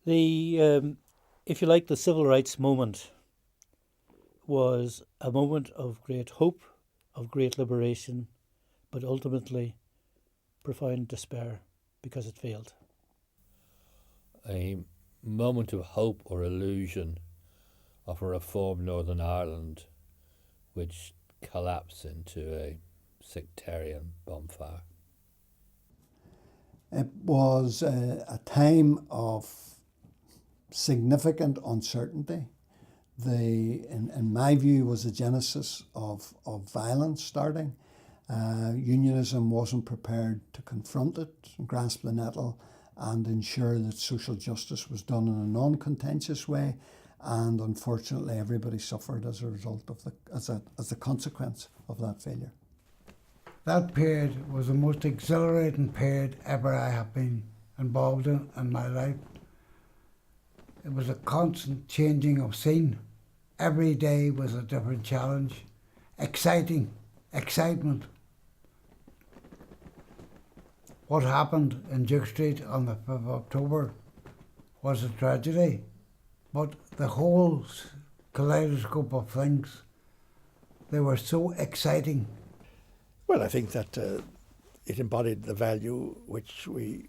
If you like, the civil rights movement was a moment of great hope, of great liberation, but ultimately profound despair because it failed. A moment of hope or illusion of a reformed Northern Ireland which collapsed into a sectarian bonfire. It was a time of significant uncertainty. In my view, was the genesis of violence starting. Unionism wasn't prepared to confront it, grasp the nettle, and ensure that social justice was done in a non-contentious way. And unfortunately, everybody suffered as a result of as a consequence of that failure. That period was the most exhilarating period ever I have been involved in my life. It was a constant changing of scene. Every day was a different challenge. Excitement. What happened in Duke Street on the 5th of October was a tragedy, but the whole kaleidoscope of things, they were so exciting. Well, I think that it embodied the value which we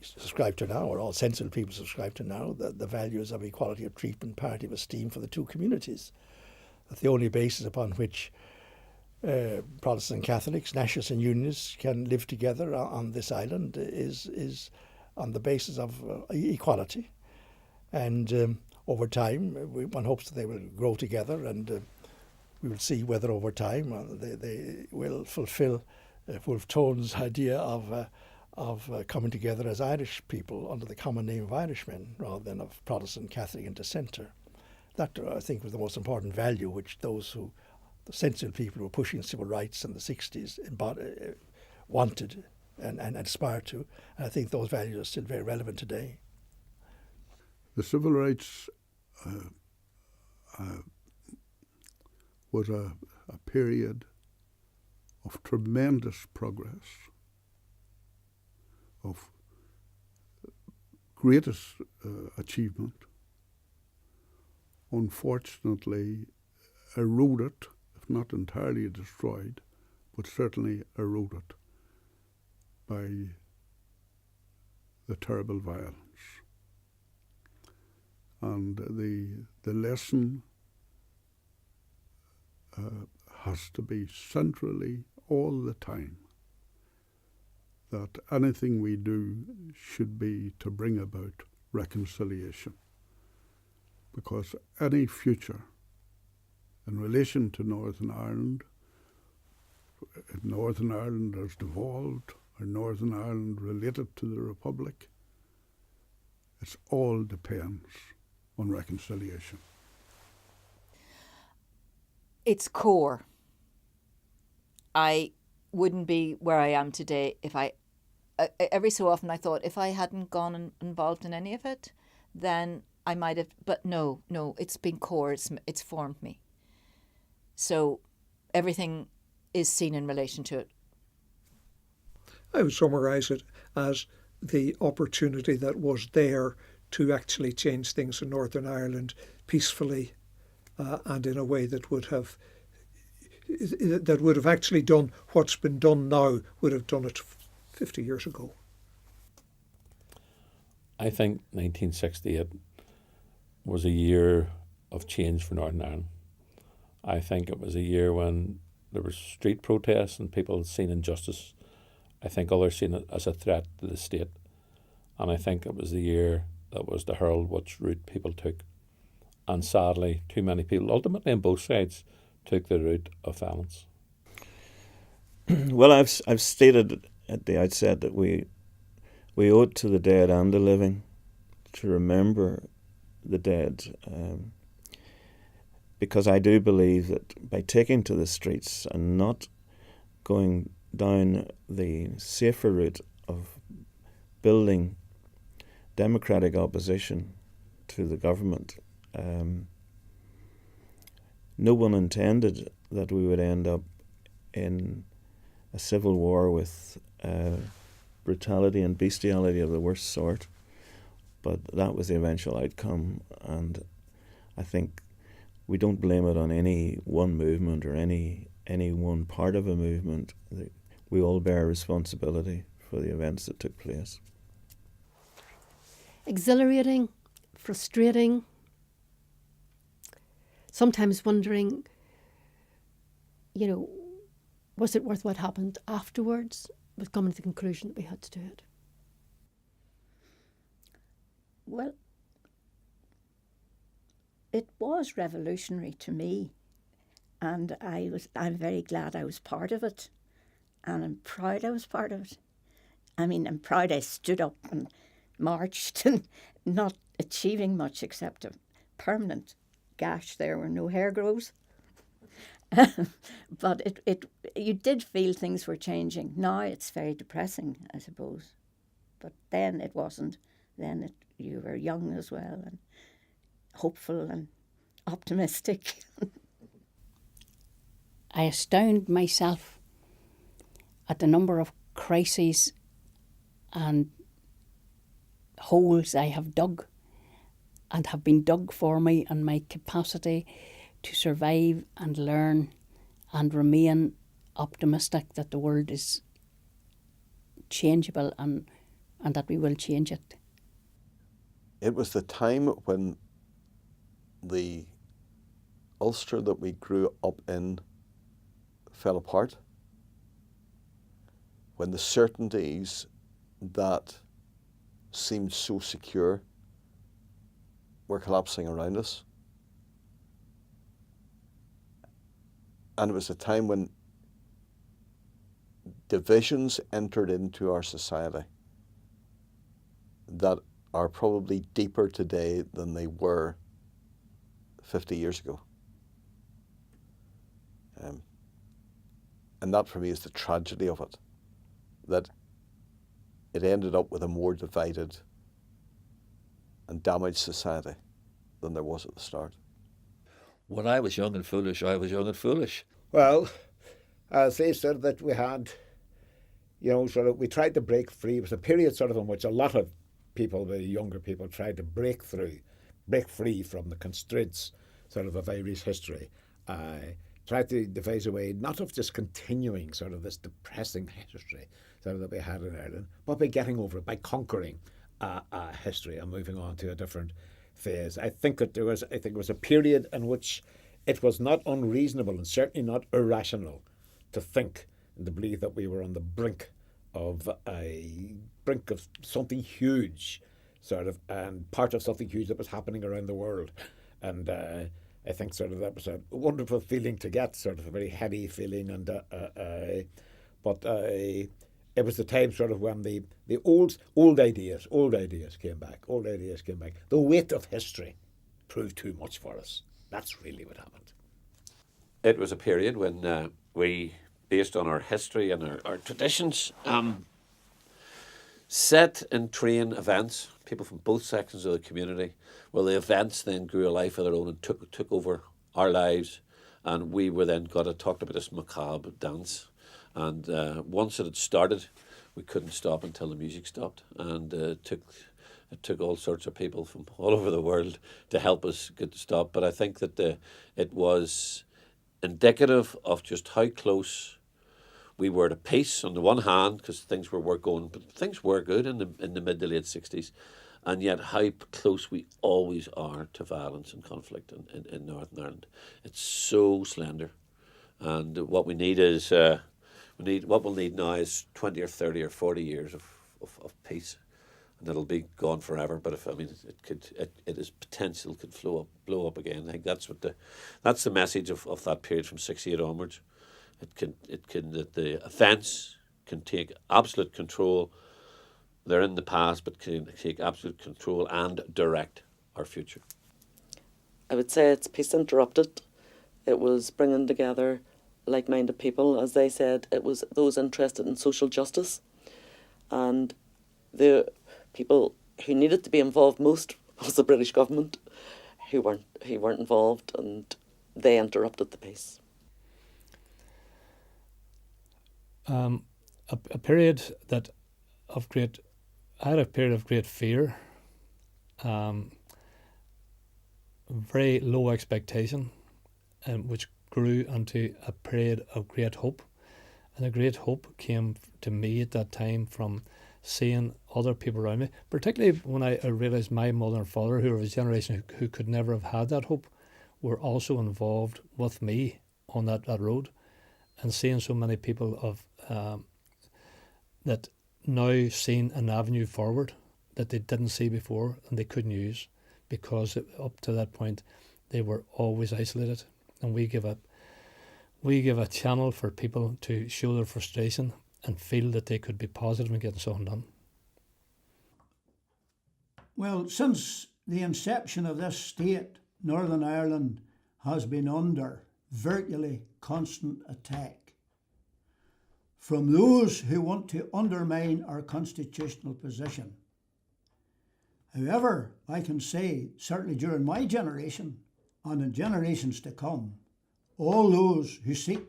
subscribe to now, or all sensible people subscribe to now, the values of equality of treatment, parity of esteem for the two communities. That the only basis upon which Protestants and Catholics, nationalists and unionists can live together on this island is on the basis of equality. And over time, one hopes that they will grow together, and we will see whether over time they will fulfil Wolfe Tone's idea of coming together as Irish people under the common name of Irishmen rather than of Protestant, Catholic and dissenter. That, I think, was the most important value which the sensible people who were pushing civil rights in the 60s wanted and aspired to. And I think those values are still very relevant today. The civil rights was a period of tremendous progress, of greatest achievement, unfortunately eroded, if not entirely destroyed, but certainly eroded by the terrible violence. And the lesson has to be centrally all the time that anything we do should be to bring about reconciliation. Because any future in relation to Northern Ireland, if Northern Ireland has devolved, or Northern Ireland related to the Republic, it all depends on reconciliation. It's core. I wouldn't be where I am today if every so often I thought if I hadn't gone involved in any of it, then I might have, but no, it's been core, it's formed me. So everything is seen in relation to it. I would summarise it as the opportunity that was there to actually change things in Northern Ireland peacefully and in a way that would have actually done what's been done now, would have done it 50 years ago. I think 1968 was a year of change for Northern Ireland. I think it was a year when there were street protests and people seen injustice. I think others seen it as a threat to the state. And I think it was the year that was to herald which route people took. And sadly, too many people, ultimately on both sides, took the route of violence. Well, I've stated at the outset that we owe it to the dead and the living to remember the dead, because I do believe that by taking to the streets and not going down the safer route of building democratic opposition to the government, no one intended that we would end up in a civil war with brutality and bestiality of the worst sort, But that was the eventual outcome, and I think we don't blame it on any one movement or any one part of a movement. We all bear responsibility for the events that took place. Exhilarating, frustrating, sometimes wondering, was it worth what happened afterwards? But coming to the conclusion that we had to do it. Well, it was revolutionary to me, and I'm very glad I was part of it, and I'm proud I was part of it. I mean, I'm proud I stood up and marched and not achieving much except a permanent gash there where no hair grows. But you did feel things were changing. Now it's very depressing, I suppose. But then it wasn't. Then you were young as well and hopeful and optimistic. I astound myself at the number of crises and holes I have dug and have been dug for me, and my capacity to survive and learn and remain optimistic that the world is changeable and that we will change it. It was the time when the Ulster that we grew up in fell apart, when the certainties that seemed so secure were collapsing around us. And it was a time when divisions entered into our society that are probably deeper today than they were 50 years ago. And that for me is the tragedy of it, that it ended up with a more divided and damaged society than there was at the start. When I was young and foolish, I was young and foolish. Well, as they said that we had, we tried to break free. It was a period sort of in which a lot of people, the younger people, tried to break free from the constraints sort of Irish history. Tried to devise a way not of just continuing sort of this depressing history sort of that we had in Ireland, but by getting over it, by conquering history and moving on to a different phase. I think it was a period in which it was not unreasonable and certainly not irrational to think and to believe that we were on the brink of something huge, sort of, and part of something huge that was happening around the world. And I think sort of that was a wonderful feeling to get, sort of a very heady feeling. And but it was the time sort of when the old ideas came back. The weight of history proved too much for us. That's really what happened. It was a period when we, based on our history and our traditions, set and train events, people from both sections of the community. Well, the events then grew a life of their own and took over our lives, and we were then talked about this macabre dance. And once it had started, we couldn't stop until the music stopped, and it took all sorts of people from all over the world to help us get to stop. But I think that it was indicative of just how close we were to peace on the one hand, because things were good in the mid to late 60s, and yet how close we always are to violence and conflict in Northern Ireland. It's so slender, and what we need is what we'll need now is 20 or 30 or 40 years of peace, and it'll be gone forever. But it is potential could blow up again. I think that's the message of that period from 68 onwards. That the events can take absolute control. They're in the past, but can take absolute control and direct our future. I would say it's Peace Interrupted. It was bringing together like-minded people. As they said, it was those interested in social justice, and the people who needed to be involved most was the British government, who weren't involved, and they interrupted the peace. A period of great fear, very low expectation, which grew into a period of great hope. And the great hope came to me at that time from seeing other people around me, particularly when I realised my mother and father, who were of a generation who could never have had that hope, were also involved with me on that road, and seeing so many people of that now seen an avenue forward that they didn't see before and they couldn't use, because up to that point they were always isolated, and we give a channel for people to show their frustration and feel that they could be positive in getting something done. Well, since the inception of this state, Northern Ireland has been under virtually constant attack from those who want to undermine our constitutional position. However, I can say, certainly during my generation and in generations to come, all those who seek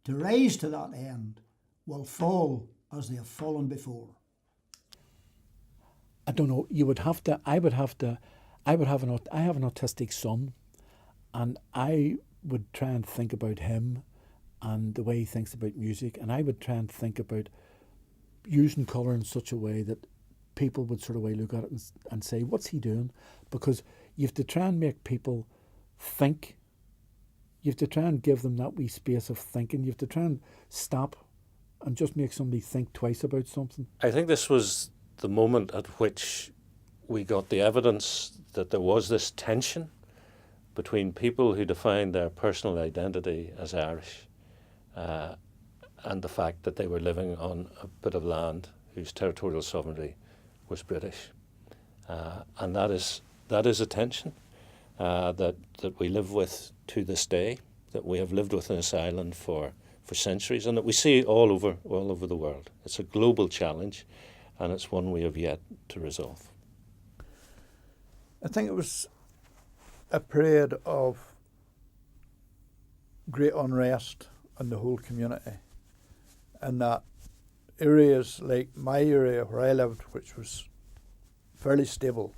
to rise to that end will fall as they have fallen before. I don't know, I have an autistic son, and I would try and think about him and the way he thinks about music, and I would try and think about using colour in such a way that people would sort of look at it and say, what's he doing? Because you have to try and make people think. You have to try and give them that wee space of thinking. You have to try and stop and just make somebody think twice about something. I think this was the moment at which we got the evidence that there was this tension between people who defined their personal identity as Irish and the fact that they were living on a bit of land whose territorial sovereignty was British. And that is a tension that we live with to this day, that we have lived with in this island for centuries, and that we see all over the world. It's a global challenge, and it's one we have yet to resolve. I think it was a period of great unrest in the whole community, and that areas like my area where I lived, which was fairly stable,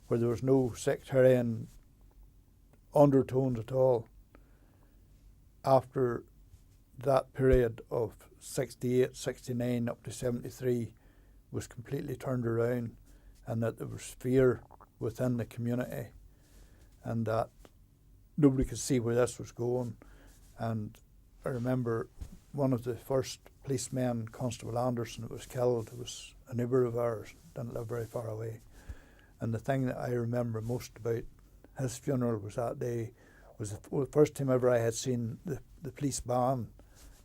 where there was no sectarian undertones at all, after that period of 68, 69 up to 73 was completely turned around, and that there was fear within the community, and that nobody could see where this was going. And I remember one of the first policemen, Constable Anderson, that was killed, was a neighbour of ours, didn't live very far away. And the thing that I remember most about his funeral was that day was the first time ever I had seen the police band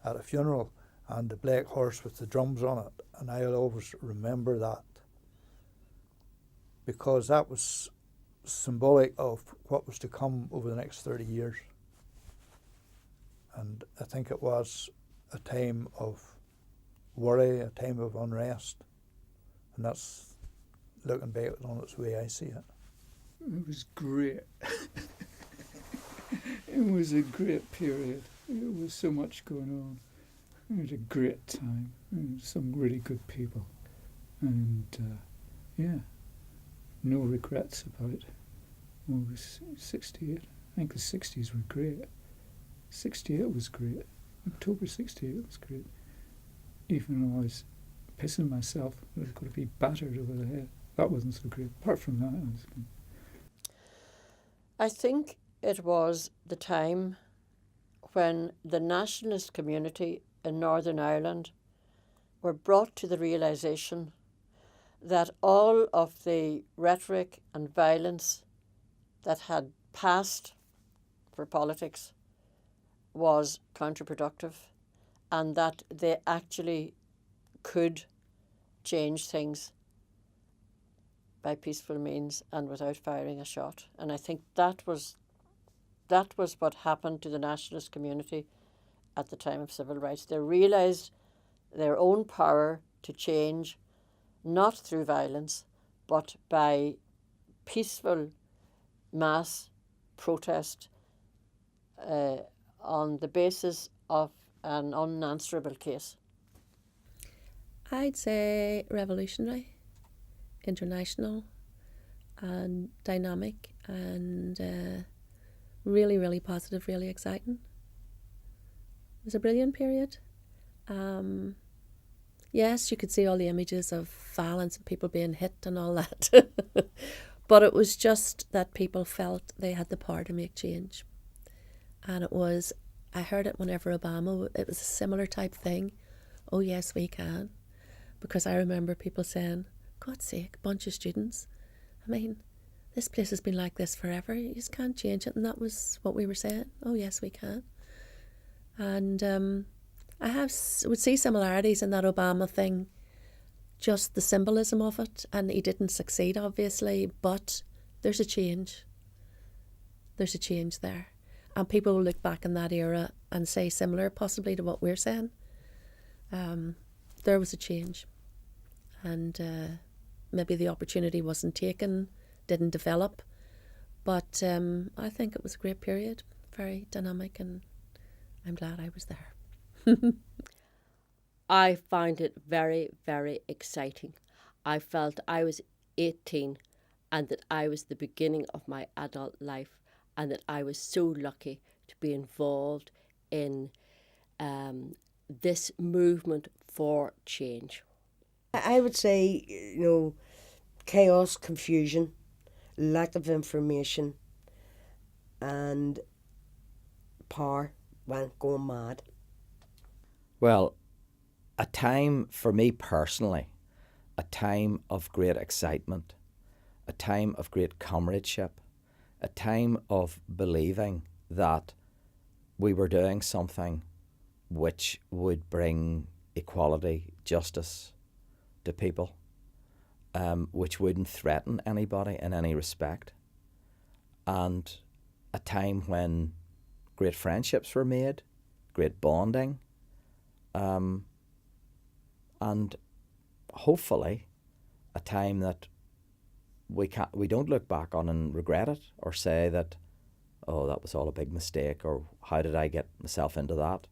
at a funeral, and the black horse with the drums on it. And I'll always remember that, because that was symbolic of what was to come over the next 30 years. And I think it was a time of worry, a time of unrest. And that's, looking back on its way, I see it. It was great. It was a great period. There was so much going on. It was a great time. Some really good people. And no regrets about it. Well, it was 68. I think the 60s were great. 68 was great. October 68 was great. Even though I was pissing myself, I was going to be battered over the head. That wasn't so great. Apart from that, it was good. I think it was the time when the nationalist community in Northern Ireland were brought to the realisation that all of the rhetoric and violence that had passed for politics was counterproductive, and that they actually could change things by peaceful means and without firing a shot. And I think that was what happened to the nationalist community at the time of civil rights. They realised their own power to change, not through violence, but by peaceful mass protest on the basis of an unanswerable case. I'd say revolutionary, international, and dynamic and really, really positive, really exciting. It was a brilliant period. Yes, you could see all the images of violence and people being hit and all that. But it was just that people felt they had the power to make change. And it was, I heard it whenever Obama, it was a similar type thing. Oh, yes, we can. Because I remember people saying, God's sake, a bunch of students. I mean, this place has been like this forever. You just can't change it. And that was what we were saying. Oh, yes, we can. And I would see similarities in that Obama thing, just the symbolism of it. And he didn't succeed, obviously, but there's a change. There's a change there. And people will look back in that era and say similar, possibly, to what we're saying. There was a change. And maybe the opportunity wasn't taken, didn't develop. But I think it was a great period, very dynamic, and I'm glad I was there. I find it very, very exciting. I felt I was 18 and that I was the beginning of my adult life, and that I was so lucky to be involved in this movement for change. I would say, chaos, confusion, lack of information, and power went going mad. Well, a time for me personally, a time of great excitement, a time of great comradeship, a time of believing that we were doing something which would bring equality, justice to people, which wouldn't threaten anybody in any respect, and a time when great friendships were made, great bonding, and hopefully a time that we don't look back on and regret it or say that, oh, that was all a big mistake, or how did I get myself into that?